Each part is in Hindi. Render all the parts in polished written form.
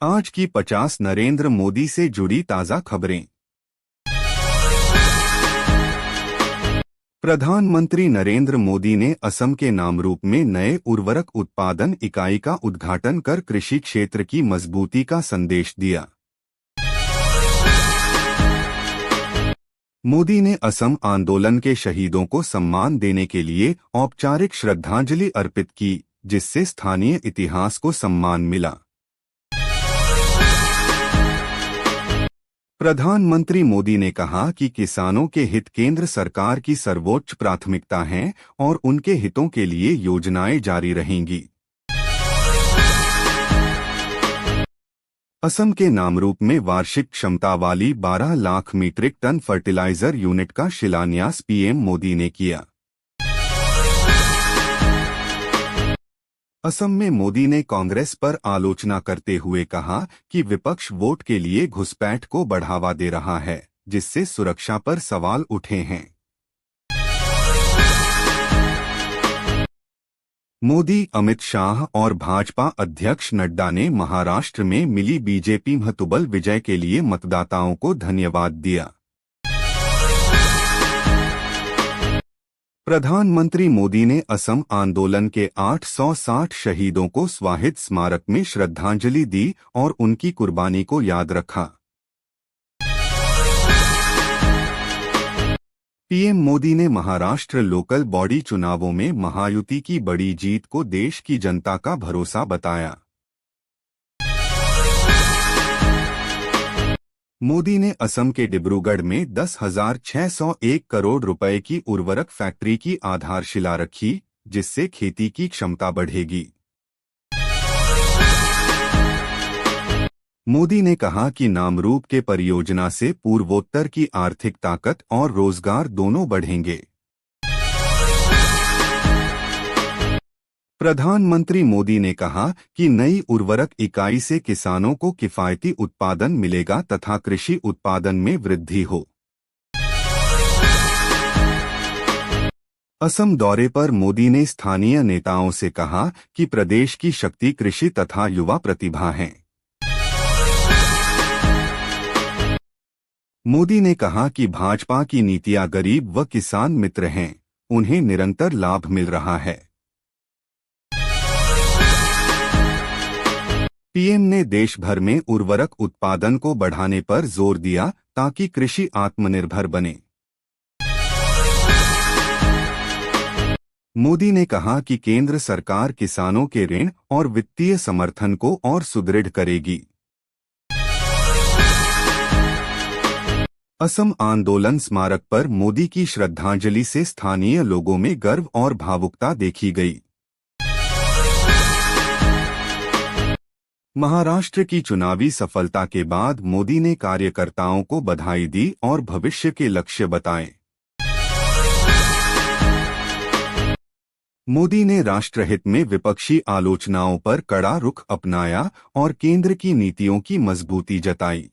आज की 50 नरेंद्र मोदी से जुड़ी ताज़ा खबरें। प्रधानमंत्री नरेंद्र मोदी ने असम के नामरूप में नए उर्वरक उत्पादन इकाई का उद्घाटन कर कृषि क्षेत्र की मजबूती का संदेश दिया। मोदी ने असम आंदोलन के शहीदों को सम्मान देने के लिए औपचारिक श्रद्धांजलि अर्पित की, जिससे स्थानीय इतिहास को सम्मान मिला। प्रधानमंत्री मोदी ने कहा कि किसानों के हित केंद्र सरकार की सर्वोच्च प्राथमिकता हैं और उनके हितों के लिए योजनाएं जारी रहेंगी। असम के नामरूप में वार्षिक क्षमता वाली 12 lakh metric ton fertiliser unit का शिलान्यास पीएम मोदी ने किया। असम में मोदी ने कांग्रेस पर आलोचना करते हुए कहा कि विपक्ष वोट के लिए घुसपैठ को बढ़ावा दे रहा है, जिससे सुरक्षा पर सवाल उठे हैं। मोदी, अमित शाह और भाजपा अध्यक्ष नड्डा ने महाराष्ट्र में मिली बीजेपी महतुबल विजय के लिए मतदाताओं को धन्यवाद दिया। प्रधानमंत्री मोदी ने असम आंदोलन के 860 शहीदों को स्वाहिद स्मारक में श्रद्धांजलि दी और उनकी कुर्बानी को याद रखा। पीएम मोदी ने महाराष्ट्र लोकल बॉडी चुनावों में महायुति की बड़ी जीत को देश की जनता का भरोसा बताया। मोदी ने असम के डिब्रूगढ़ में 10,601 करोड़ रुपए की उर्वरक फैक्ट्री की आधारशिला रखी, जिससे खेती की क्षमता बढ़ेगी। मोदी ने कहा कि नामरूप के परियोजना से पूर्वोत्तर की आर्थिक ताकत और रोजगार दोनों बढ़ेंगे। प्रधानमंत्री मोदी ने कहा कि नई उर्वरक इकाई से किसानों को किफायती उत्पादन मिलेगा तथा कृषि उत्पादन में वृद्धि हो। असम दौरे पर मोदी ने स्थानीय नेताओं से कहा कि प्रदेश की शक्ति कृषि तथा युवा प्रतिभा है। मोदी ने कहा कि भाजपा की नीतियां गरीब व किसान मित्र हैं, उन्हें निरंतर लाभ मिल रहा है। पीएम ने देश भर में उर्वरक उत्पादन को बढ़ाने पर जोर दिया ताकि कृषि आत्मनिर्भर बने। मोदी ने कहा कि केंद्र सरकार किसानों के ऋण और वित्तीय समर्थन को और सुदृढ़ करेगी। असम आंदोलन स्मारक पर मोदी की श्रद्धांजलि से स्थानीय लोगों में गर्व और भावुकता देखी गई। महाराष्ट्र की चुनावी सफलता के बाद मोदी ने कार्यकर्ताओं को बधाई दी और भविष्य के लक्ष्य बताए। मोदी ने राष्ट्रहित में विपक्षी आलोचनाओं पर कड़ा रुख अपनाया और केंद्र की नीतियों की मजबूती जताई।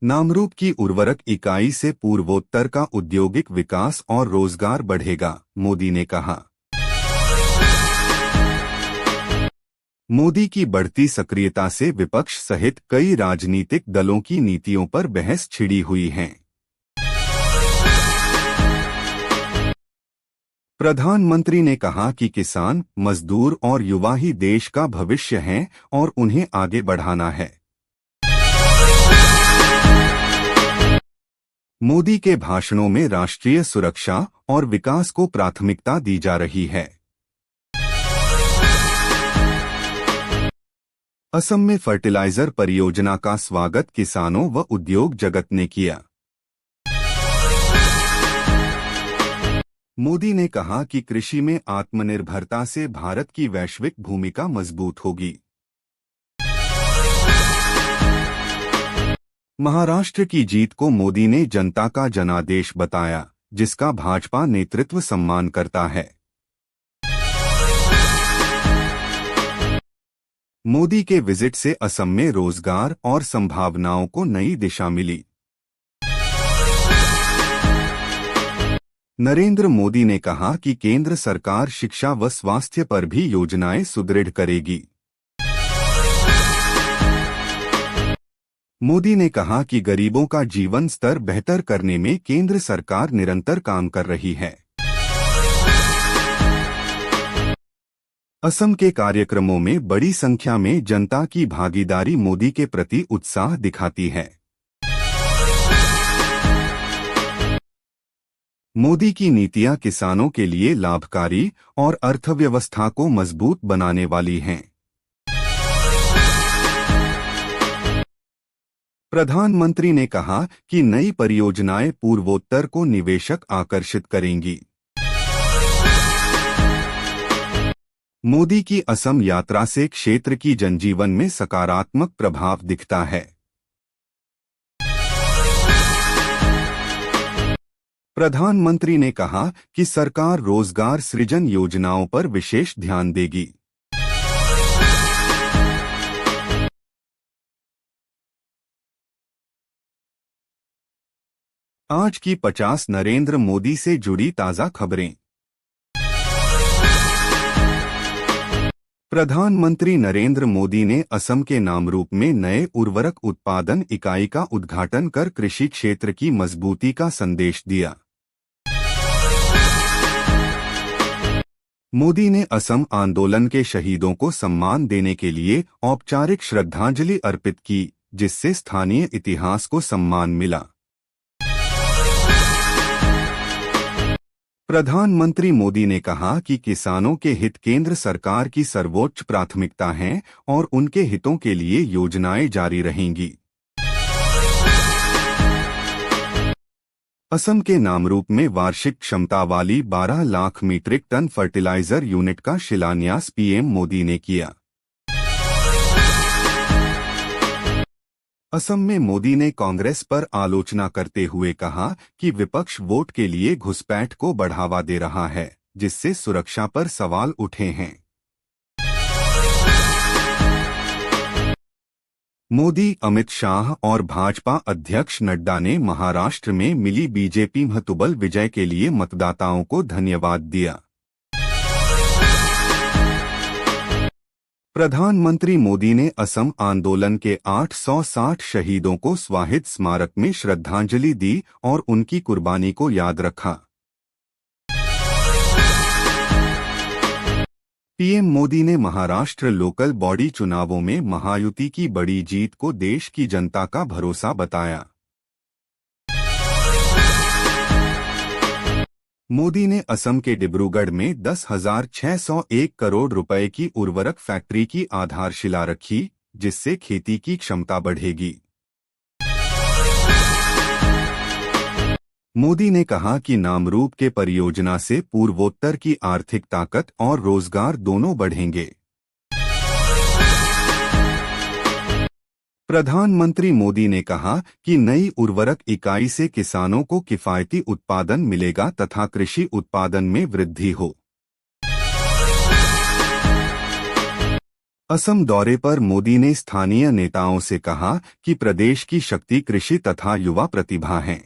नामरूप की उर्वरक इकाई से पूर्वोत्तर का औद्योगिक विकास और रोजगार बढ़ेगा, मोदी ने कहा। मोदी की बढ़ती सक्रियता से विपक्ष सहित कई राजनीतिक दलों की नीतियों पर बहस छिड़ी हुई है। प्रधानमंत्री ने कहा कि किसान, मजदूर और युवा ही देश का भविष्य हैं और उन्हें आगे बढ़ाना है। मोदी के भाषणों में राष्ट्रीय सुरक्षा और विकास को प्राथमिकता दी जा रही है। असम में फर्टिलाइजर परियोजना का स्वागत किसानों व उद्योग जगत ने किया। मोदी ने कहा कि कृषि में आत्मनिर्भरता से भारत की वैश्विक भूमिका मजबूत होगी। महाराष्ट्र की जीत को मोदी ने जनता का जनादेश बताया, जिसका भाजपा नेतृत्व सम्मान करता है। मोदी के विजिट से असम में रोजगार और संभावनाओं को नई दिशा मिली। नरेंद्र मोदी ने कहा कि केंद्र सरकार शिक्षा व स्वास्थ्य पर भी योजनाएं सुदृढ़ करेगी। मोदी ने कहा कि गरीबों का जीवन स्तर बेहतर करने में केंद्र सरकार निरंतर काम कर रही है। असम के कार्यक्रमों में बड़ी संख्या में जनता की भागीदारी मोदी के प्रति उत्साह दिखाती है। मोदी की नीतियां किसानों के लिए लाभकारी और अर्थव्यवस्था को मजबूत बनाने वाली हैं। प्रधानमंत्री ने कहा कि नई परियोजनाएं पूर्वोत्तर को निवेशक आकर्षित करेंगी। मोदी की असम यात्रा से क्षेत्र की जनजीवन में सकारात्मक प्रभाव दिखता है। प्रधानमंत्री ने कहा कि सरकार रोजगार सृजन योजनाओं पर विशेष ध्यान देगी। आज की 50 नरेंद्र मोदी से जुड़ी ताज़ा खबरें। प्रधानमंत्री नरेंद्र मोदी ने असम के नामरूप में नए उर्वरक उत्पादन इकाई का उद्घाटन कर कृषि क्षेत्र की मजबूती का संदेश दिया। मोदी ने असम आंदोलन के शहीदों को सम्मान देने के लिए औपचारिक श्रद्धांजलि अर्पित की, जिससे स्थानीय इतिहास को सम्मान मिला। प्रधानमंत्री मोदी ने कहा कि किसानों के हित केंद्र सरकार की सर्वोच्च प्राथमिकता हैं और उनके हितों के लिए योजनाएं जारी रहेंगी। असम के नामरूप में वार्षिक क्षमता वाली 12 lakh metric ton fertiliser unit का शिलान्यास पीएम मोदी ने किया। असम में मोदी ने कांग्रेस पर आलोचना करते हुए कहा कि विपक्ष वोट के लिए घुसपैठ को बढ़ावा दे रहा है, जिससे सुरक्षा पर सवाल उठे हैं। मोदी, अमित शाह और भाजपा अध्यक्ष नड्डा ने महाराष्ट्र में मिली बीजेपी महत्वबल विजय के लिए मतदाताओं को धन्यवाद दिया। प्रधानमंत्री मोदी ने असम आंदोलन के 860 शहीदों को स्वाहिद स्मारक में श्रद्धांजलि दी और उनकी कुर्बानी को याद रखा। पीएम मोदी ने महाराष्ट्र लोकल बॉडी चुनावों में महायुति की बड़ी जीत को देश की जनता का भरोसा बताया। मोदी ने असम के डिब्रूगढ़ में 10,601 करोड़ रुपए की उर्वरक फैक्ट्री की आधारशिला रखी, जिससे खेती की क्षमता बढ़ेगी। मोदी ने कहा कि नामरूप के परियोजना से पूर्वोत्तर की आर्थिक ताकत और रोजगार दोनों बढ़ेंगे। प्रधानमंत्री मोदी ने कहा कि नई उर्वरक इकाई से किसानों को किफायती उत्पादन मिलेगा तथा कृषि उत्पादन में वृद्धि हो। असम दौरे पर मोदी ने स्थानीय नेताओं से कहा कि प्रदेश की शक्ति कृषि तथा युवा प्रतिभा है।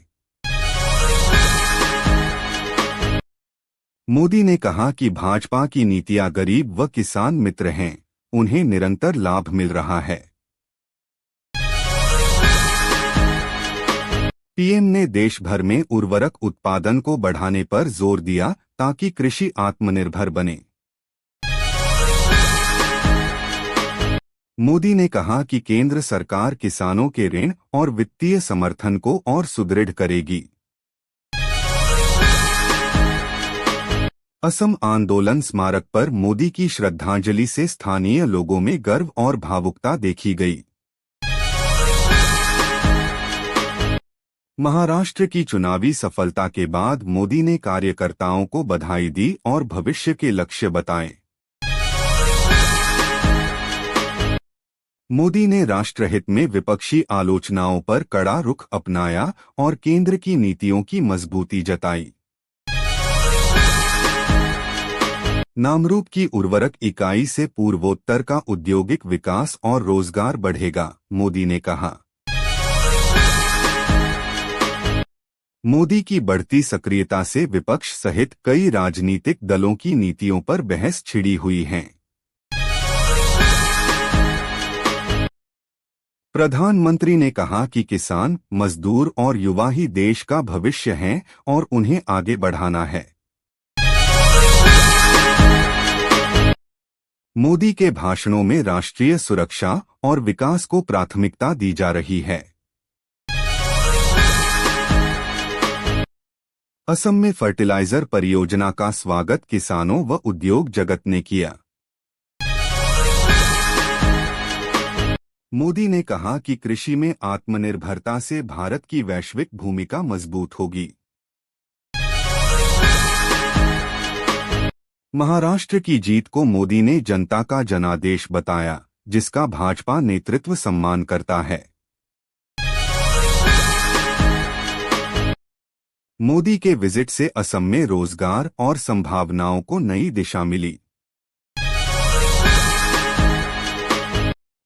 मोदी ने कहा कि भाजपा की नीतियां गरीब व किसान मित्र हैं, उन्हें निरंतर लाभ मिल रहा है। पीएम ने देश भर में उर्वरक उत्पादन को बढ़ाने पर जोर दिया ताकि कृषि आत्मनिर्भर बने। मोदी ने कहा कि केंद्र सरकार किसानों के ऋण और वित्तीय समर्थन को और सुदृढ़ करेगी। असम आंदोलन स्मारक पर मोदी की श्रद्धांजलि से स्थानीय लोगों में गर्व और भावुकता देखी गई। महाराष्ट्र की चुनावी सफलता के बाद मोदी ने कार्यकर्ताओं को बधाई दी और भविष्य के लक्ष्य बताए। मोदी ने राष्ट्रहित में विपक्षी आलोचनाओं पर कड़ा रुख अपनाया और केंद्र की नीतियों की मजबूती जताई। नामरूप की उर्वरक इकाई से पूर्वोत्तर का औद्योगिक विकास और रोजगार बढ़ेगा, मोदी ने कहा। मोदी की बढ़ती सक्रियता से विपक्ष सहित कई राजनीतिक दलों की नीतियों पर बहस छिड़ी हुई है। प्रधानमंत्री ने कहा कि किसान, मजदूर और युवा ही देश का भविष्य हैं और उन्हें आगे बढ़ाना है। मोदी के भाषणों में राष्ट्रीय सुरक्षा और विकास को प्राथमिकता दी जा रही है। असम में फर्टिलाइजर परियोजना का स्वागत किसानों व उद्योग जगत ने किया। मोदी ने कहा कि कृषि में आत्मनिर्भरता से भारत की वैश्विक भूमिका मजबूत होगी। महाराष्ट्र की जीत को मोदी ने जनता का जनादेश बताया, जिसका भाजपा नेतृत्व सम्मान करता है। मोदी के विजिट से असम में रोजगार और संभावनाओं को नई दिशा मिली।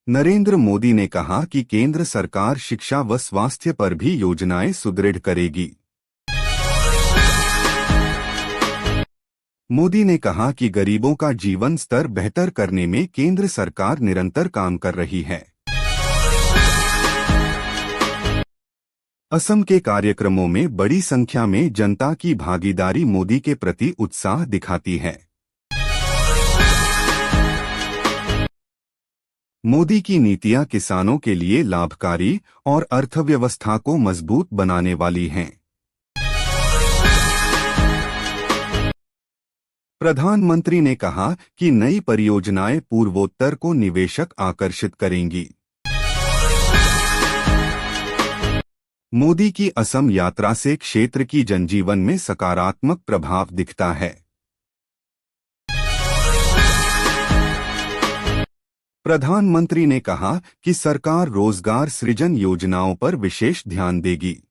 नरेंद्र मोदी ने कहा कि केंद्र सरकार शिक्षा व स्वास्थ्य पर भी योजनाएं सुदृढ़ करेगी। मोदी ने कहा कि गरीबों का जीवन स्तर बेहतर करने में केंद्र सरकार निरंतर काम कर रही है। असम के कार्यक्रमों में बड़ी संख्या में जनता की भागीदारी मोदी के प्रति उत्साह दिखाती है। मोदी की नीतियां किसानों के लिए लाभकारी और अर्थव्यवस्था को मजबूत बनाने वाली हैं। प्रधानमंत्री ने कहा कि नई परियोजनाएं पूर्वोत्तर को निवेशक आकर्षित करेंगी। मोदी की असम यात्रा से क्षेत्र की जनजीवन में सकारात्मक प्रभाव दिखता है। प्रधानमंत्री ने कहा कि सरकार रोजगार सृजन योजनाओं पर विशेष ध्यान देगी।